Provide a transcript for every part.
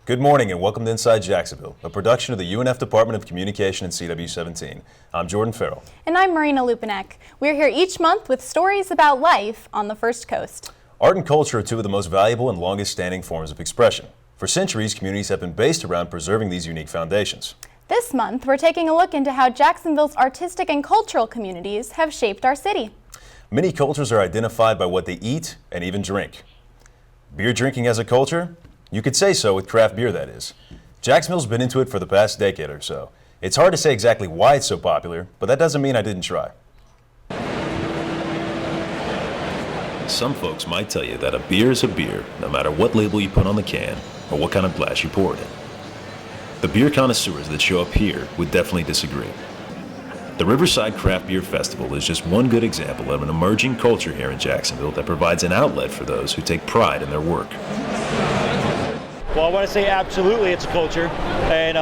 Good morning and welcome to Inside Jacksonville, a production of the UNF Department of Communication and CW17. I'm Jordan Farrell. And I'm Marina Lupinek. We're here each month with stories about life on the First Coast. Art and culture are two of the most valuable and longest standing forms of expression. For centuries, communities have been based around preserving these unique foundations. This month, we're taking a look into how Jacksonville's artistic and cultural communities have shaped our city. Many cultures are identified by what they eat and even drink. Beer drinking as a culture? You could say so with craft beer, that is. Jacksonville's been into it for the past decade or so. It's hard to say exactly why it's so popular, but that doesn't mean I didn't try. Some folks might tell you that a beer is a beer, no matter what label you put on the can or what kind of glass you pour it in. The beer connoisseurs that show up here would definitely disagree. The Riverside Craft Beer Festival is just one good example of an emerging culture here in Jacksonville that provides an outlet for those who take pride in their work. Well, I want to say absolutely it's a culture, and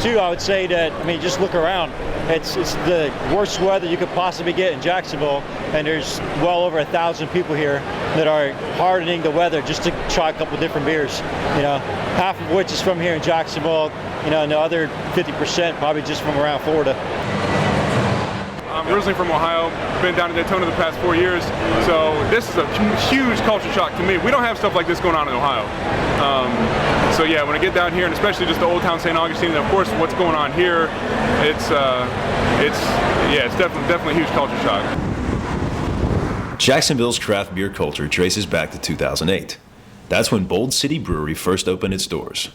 two, I would say that, just look around. It's the worst weather you could possibly get in Jacksonville, and there's well over 1,000 people here that are hardening the weather just to try a couple different beers. Half of which is from here in Jacksonville, and the other 50% probably just from around Florida. I'm originally from Ohio, been down to Daytona the past 4 years, so this is a huge culture shock to me. We don't have stuff like this going on in Ohio. So yeah, when I get down here, and especially just the Old Town St. Augustine, and of course what's going on here, it's definitely a huge culture shock. Jacksonville's craft beer culture traces back to 2008. That's when Bold City Brewery first opened its doors.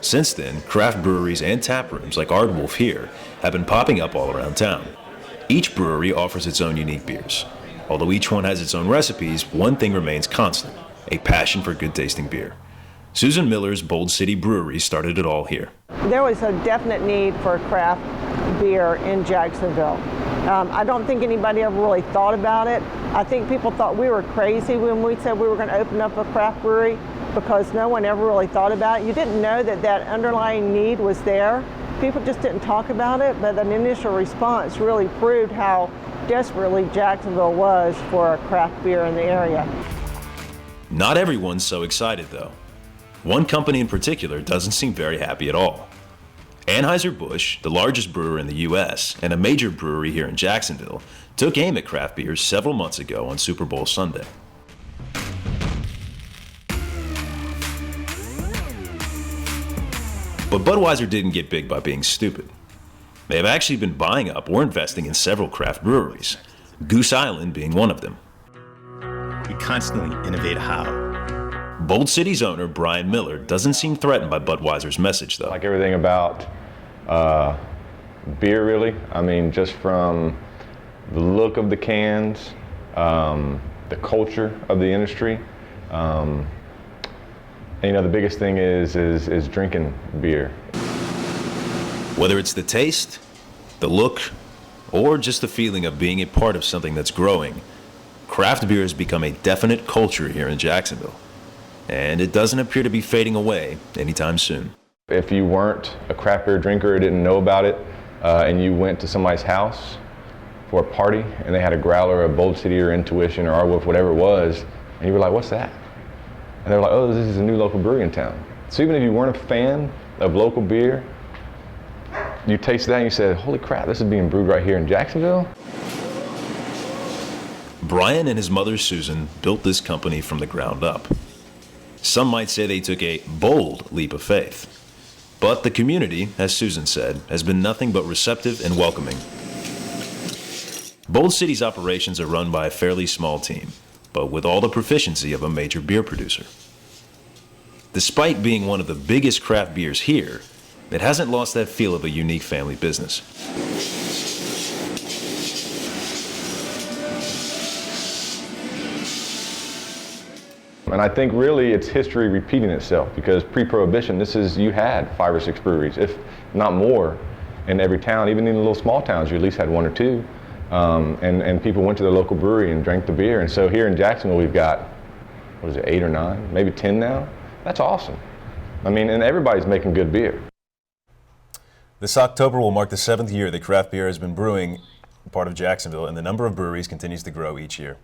Since then, craft breweries and tap rooms like Aardwolf here have been popping up all around town. Each brewery offers its own unique beers. Although each one has its own recipes, one thing remains constant: a passion for good tasting beer. Susan Miller's Bold City Brewery started it all here. There was a definite need for craft beer in Jacksonville. I don't think anybody ever really thought about it. I think people thought we were crazy when we said we were going to open up a craft brewery, because no one ever really thought about it. You didn't know that underlying need was there. People just didn't talk about it, but an initial response really proved how desperately Jacksonville was for a craft beer in the area. Not everyone's so excited, though. One company in particular doesn't seem very happy at all. Anheuser-Busch, the largest brewer in the U.S. and a major brewery here in Jacksonville, took aim at craft beers several months ago on Super Bowl Sunday. But Budweiser didn't get big by being stupid. They have actually been buying up or investing in several craft breweries, Goose Island being one of them. We constantly innovate how. Bold City's owner, Brian Miller, doesn't seem threatened by Budweiser's message, though. Like everything about beer, really. Just from the look of the cans, the culture of the industry. The biggest thing is drinking beer. Whether it's the taste, the look, or just the feeling of being a part of something that's growing, craft beer has become a definite culture here in Jacksonville. And it doesn't appear to be fading away anytime soon. If you weren't a craft beer drinker or didn't know about it, and you went to somebody's house for a party and they had a growler, a Bold City or Intuition or Aardwolf, whatever it was, and you were like, "What's that?" And they were like, "Oh, this is a new local brewery in town." So even if you weren't a fan of local beer, you tasted that and you said, "Holy crap, this is being brewed right here in Jacksonville." Brian and his mother Susan built this company from the ground up. Some might say they took a bold leap of faith. But the community, as Susan said, has been nothing but receptive and welcoming. Bold City's operations are run by a fairly small team, but with all the proficiency of a major beer producer. Despite being one of the biggest craft beers here, it hasn't lost that feel of a unique family business. And I think really it's history repeating itself, because pre-Prohibition, you had 5 or 6 breweries, if not more, in every town. Even in the little small towns, you at least had 1 or 2. And people went to their local brewery and drank the beer. And so here in Jacksonville, we've got, 8 or 9, maybe 10 now? That's awesome. And everybody's making good beer. This October will mark the 7th year that craft beer has been brewing part of Jacksonville, and the number of breweries continues to grow each year.